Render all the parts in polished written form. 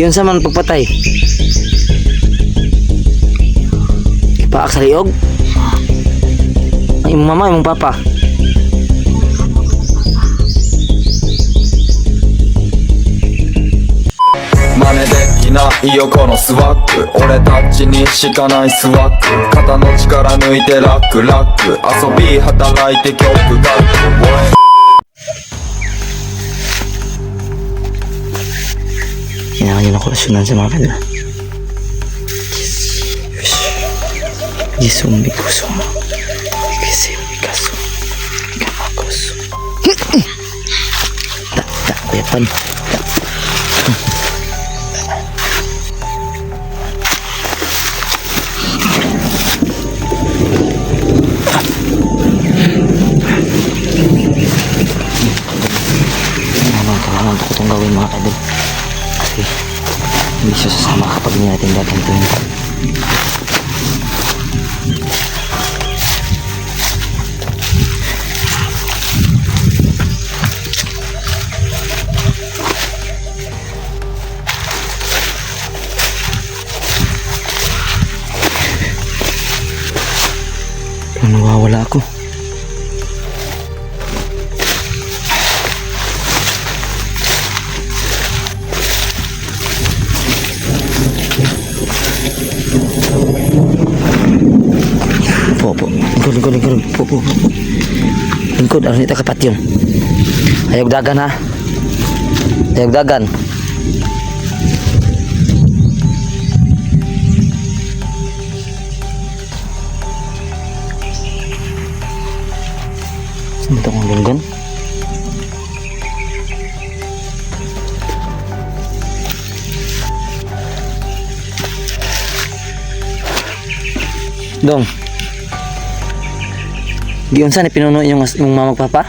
Giyon sa man pagpatay. Ipaak sa liog. Ang imong mama, imong papa. 真似できないよこのスワッグ俺たちにしかないスワッグ肩の力抜いてラックラック遊び働いて曲書く Kailangan nyo na kolasyonan sa mga kanila. Gisum bikusum. Gisim bikasum. Kamakusum. Tak, kuyapan. Kailangan ko itong gawin mga kadol. Kasi hindi siya sasama kapag hindi natin gagantuin. Nawawala ako. Lingkod. Lingkod, aron ito kapatyong. Ayog dagan ha. Ayog dagan. Saan ito kong linggon? Dong. Giyon saan ipinuno yung mama papa?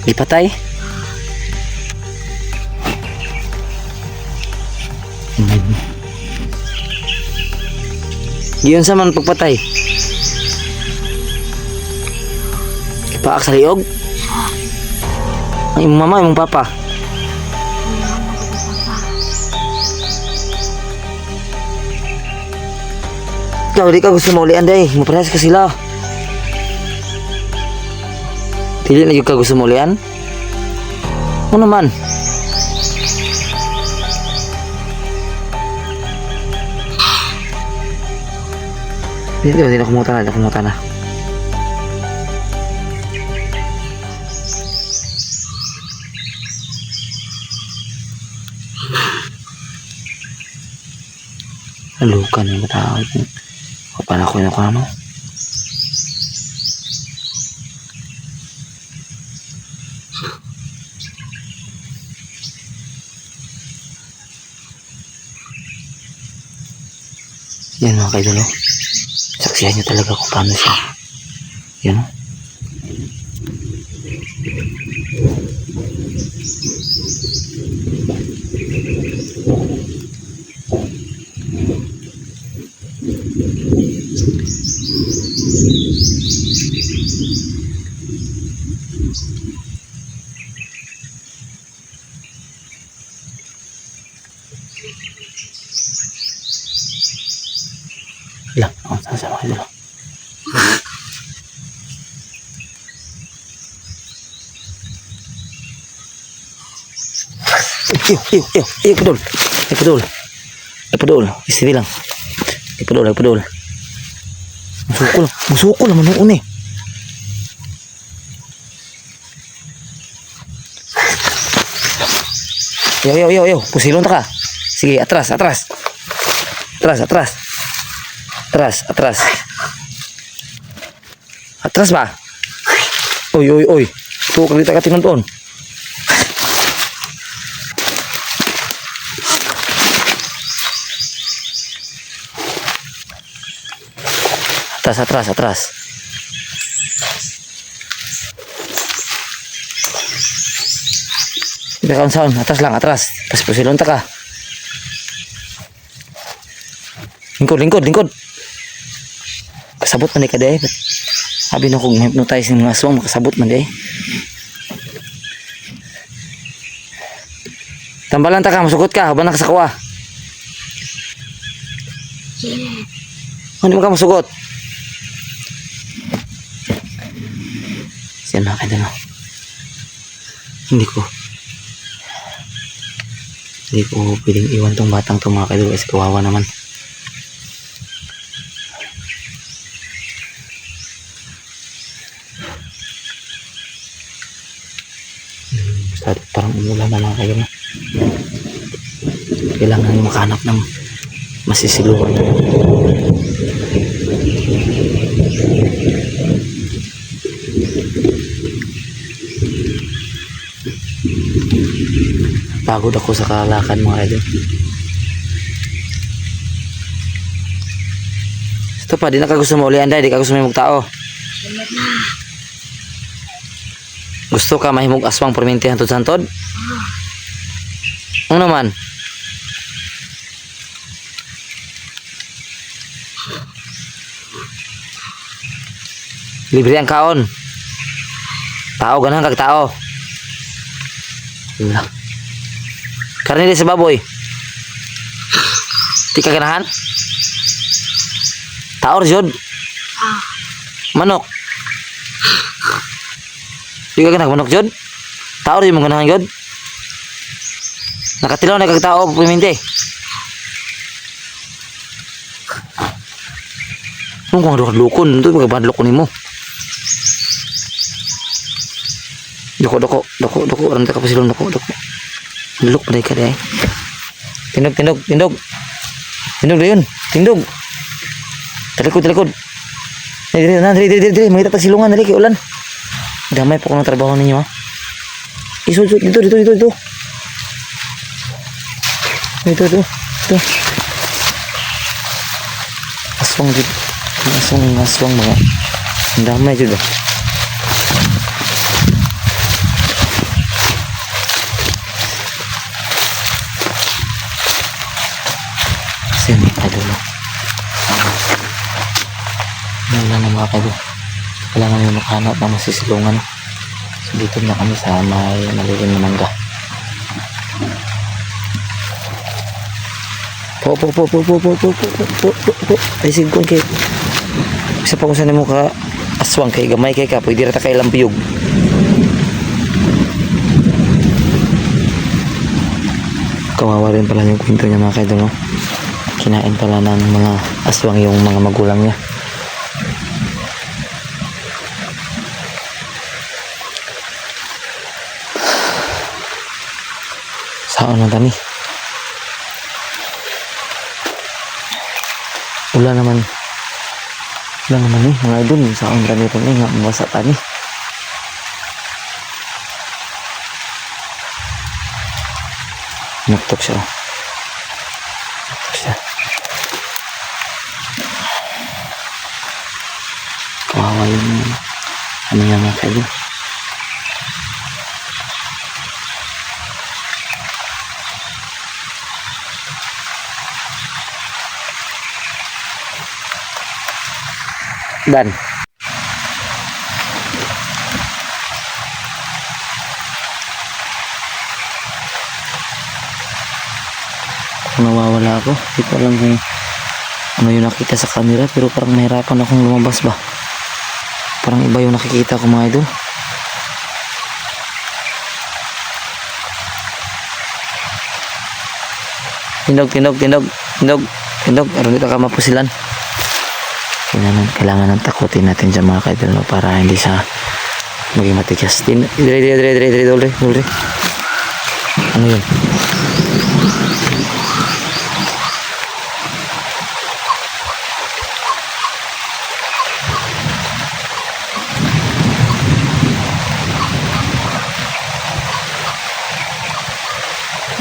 Ipatay. Giyon saan man pagpatay? Ipaak sa liog? Ang imong mama, imong papa. Ikaw, di ka gusto maulian day. Maparehas ka sila. Dili na yung ka gusto maulian? Ano naman? Hindi na kumuta na. Halukan yung matawag. Kapala ko yung kamo. Yan mga kaidolo. Saksihan nyo talaga kung paano siya. Yan o. Lang, sama kayo dulu. Pedul. Istri lang. Pedul. Musukol naman noon eh. Yo. Pusilon ta ka. Sige, atras. Atras ba? Oy. Tuh kita ka tinunton. Atras. Kita kawan atras. Pas pusilon ta ka. Lingkod. Kasabot man ka day. Sabi na kung hypnotize ng mga aswang, makasabot man day. Tambalan ta ka, masugot ka, habang nakasakuha. Hindi mo ka masugot. Siya mga kaidol. Hindi ko pwedeng iwan tong batang to mga kaidol kasi kawawa naman. Basta parang umulan na mga kaidol. Kailangan yung makahanap ng masisiluan. Pagod ako sa kalakad mga idol. Ito pa, di na ka gusto mo uli anday, di ka gusto may tao. Gusto ka mahimog aswang perminti hantod-hantod? Ano naman? Libre ang kaon. Tao, ganahan kag tao. Wala. Karne di sa baboy. Di ka ganahan? Tao jud. Manok. Di ka ganahan manok jud? Tao rin mo ganahan jud? Nakatilaw na kag tao piminte. Kung lukon, ito magabadlok nimo. Doko, orang tak kapasilong doko. Luk pa ka dai. Tindog na yun. Tindog. Talikod. Dali. Makita pa silungan, dali kay ulan. Damay po ko ng trabaho ninyo ha. Dito. Aswang mga. Ang damay dito. Sini idol. Wala na mga idol. Kailangan yung makahanap ng masisilungan. So dito na kami sa may malilim na mangga. Po. Ay sigkon kay. Isa pa kung saan mo ka aswang kay gamay kay ka. Pwede rata kay lampiyog. Kawawa rin pala yung kwento niya mga kaidol, no? Kinain pala ng mga aswang yung mga magulang niya. Saan na tani? Wala naman mga idol. Saan tani ito nga mabasa tani? Nagtok siya. Kawawa yung ano nga mga kaidol. Dan. Nawawala ako. Hindi ko alam kung ano yung nakita sa camera, pero parang nahirapan akong lumabas ba. Parang iba yung nakikita ko mga idol. Tindog. Pero dito ka mapusilan. Kailangan ng takutin natin dyan mga kaidol, no? Para hindi siya maging matigas. Dre. Ano yun?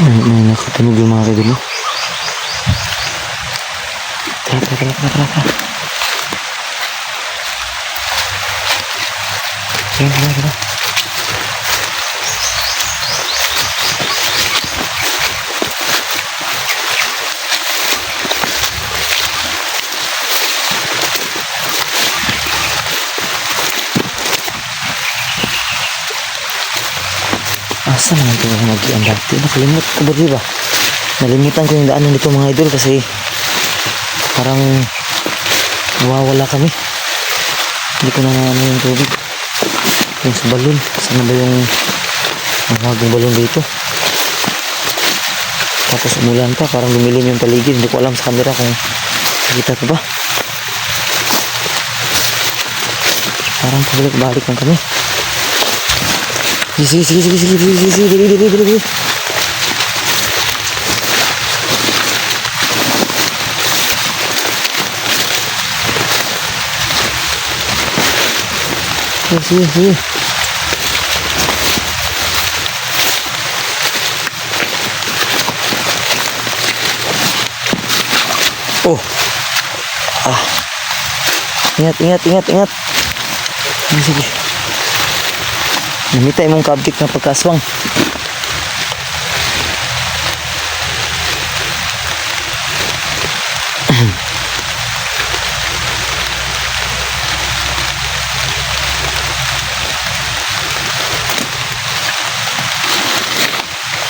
May nakatunog yung mga kaidol, no? Tara. Tara. Asa naman ito ang mag-ian dati? Nakalimut ko ba, diba? Nalimutan ko yung daanan dito mga idol kasi parang nawawala kami. Hindi ko na ano yung tubig. Yung sa balon. Sana ba yung mahagong balon dito? Tapos umulan pa, parang lumilim yung paligid. Hindi ko alam sa camera kung nakita ko ba. Parang pabalik-balik lang kami. Sige, sige, sige, sige, sige, sige, sige, sige, sige, sige. Sige, sige, sige. Oh. Ah. Ingat, ingat, ingat, ingat. Sige, sige. Namitay mong kabtik na pagkaswang.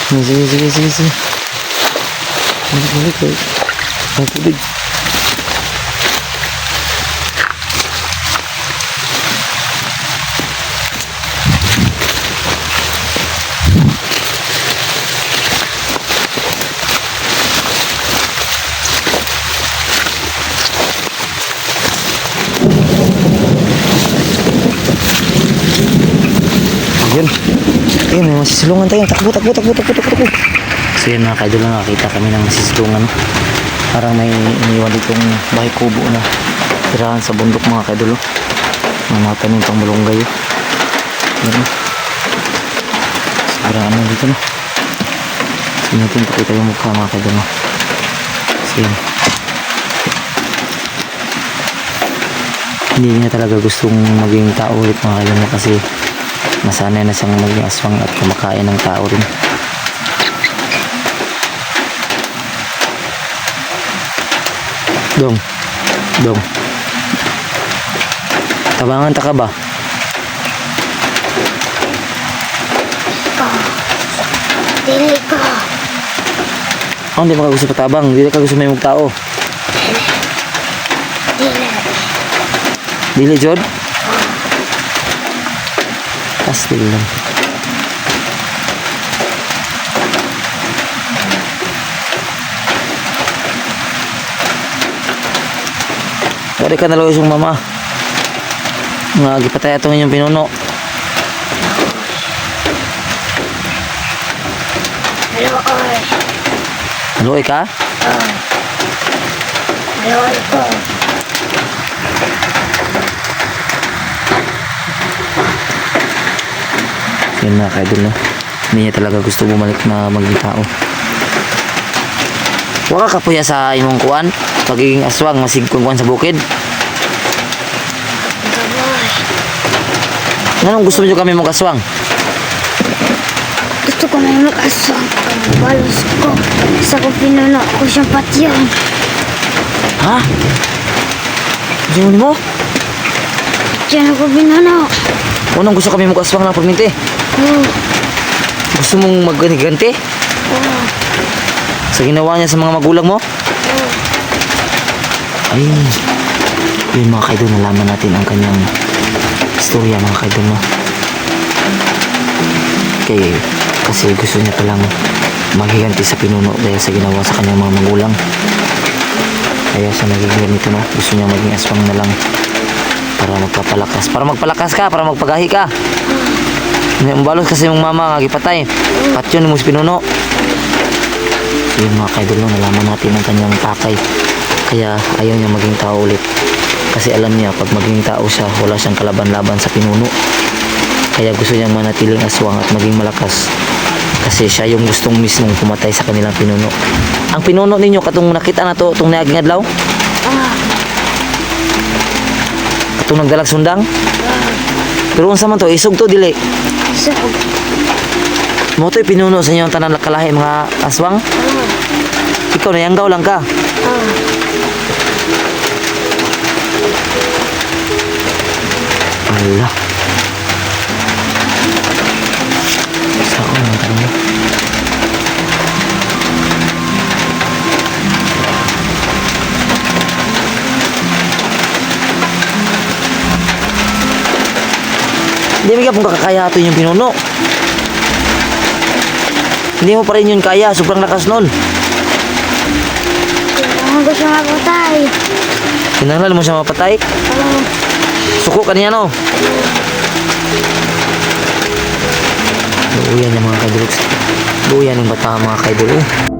Sige, sige, sige, sige. Balik, balik, balik. Ang tubig. Ayun. Ayun, may masisilungan tayo. Takbo, takbo, takbo, takbo, takbo, takbo. So yun mga kaidol, nakakita kami ng masisilungan. Parang may iniwan ditong bahay kubo na tirahan sa bundok mga kaidol. Mga tanim pang malunggay. Ayun. Sobrang ano dito no. So natin pakita yung mukha mga kaidol. So yun. Hindi niya talaga gustong maging tao ulit mga kaidol kasi nasanay na siyang maging aswang at kumakain ng tao rin. Dong, dong. Tabangan ta ka ba? Dili ko. Oh, hindi mo ka gusto patabang, hindi ka gusto may tao. Dili. Dili jod? Pastil lang. Wala ka nalaw yung mama. Nga gipatay atong inyong pinuno. Hello, oy. Haluoy ka? Hello, ko. Yun mga kaidol no. Hindi niya talaga gusto bumalik na maging tao. Waka ka puya sa imong kuan. Pagiging aswang masigkong kuan sa bukid. Gaboy. Anong gusto niyo kami mong aswang? Gusto ko na yung mag-aswang. Balos ko. Sa ko pinuno ko siyang patyon. Ha? Gusto mo? Diyan ako pinuno. Unang gusto kami mong aswang ng pagminti. Oh. Gusto mong magganti-ganti? Oh. Sa ginawa niya sa mga magulang mo? Oh. Ay, yun mga kaidol, nalaman natin ang kanyang istorya mga kaidol no? Kasi gusto niya palang maghiganti sa pinuno dahil sa ginawa sa kanyang mga magulang. Kaya siya naging ganito no? Gusto niya maging aswang na lang para magpapalakas. Para magpalakas ka, para magpagahi ka. Ang balos kasi yung mama nga gipatay. Patyon mo sa pinuno. So yun mga kaidol no? Nalaman natin ang kanyang pakay. Kaya ayaw niya maging tao ulit. Kasi alam niya pag maging tao siya, wala siyang kalaban-laban sa pinuno. Kaya gusto niyang manatiling aswang at maging malakas. Kasi siya yung gustong mismong pumatay sa kanilang pinuno. Ang pinuno ninyo, katong nakita na to, itong niaging adlaw? Katong nagdalag sundang? Pero unsa man to, isog to, dili? So, Mo to'y pinuno sa inyo ang tanan kalahi mga aswang? Ikaw nayanggaw lang ka. Ala. Saan ko naman Hindi mo ka kakakayaton yung pinuno. Hindi mo pa rin yun kaya. Sobrang lakas nun. Kailangan ko siya mapatay. Kinahanglan mo siya mapatay. Suko ka niya, no? Luuyan yung mga kaidol. Luuyan yung bata mga kaidol.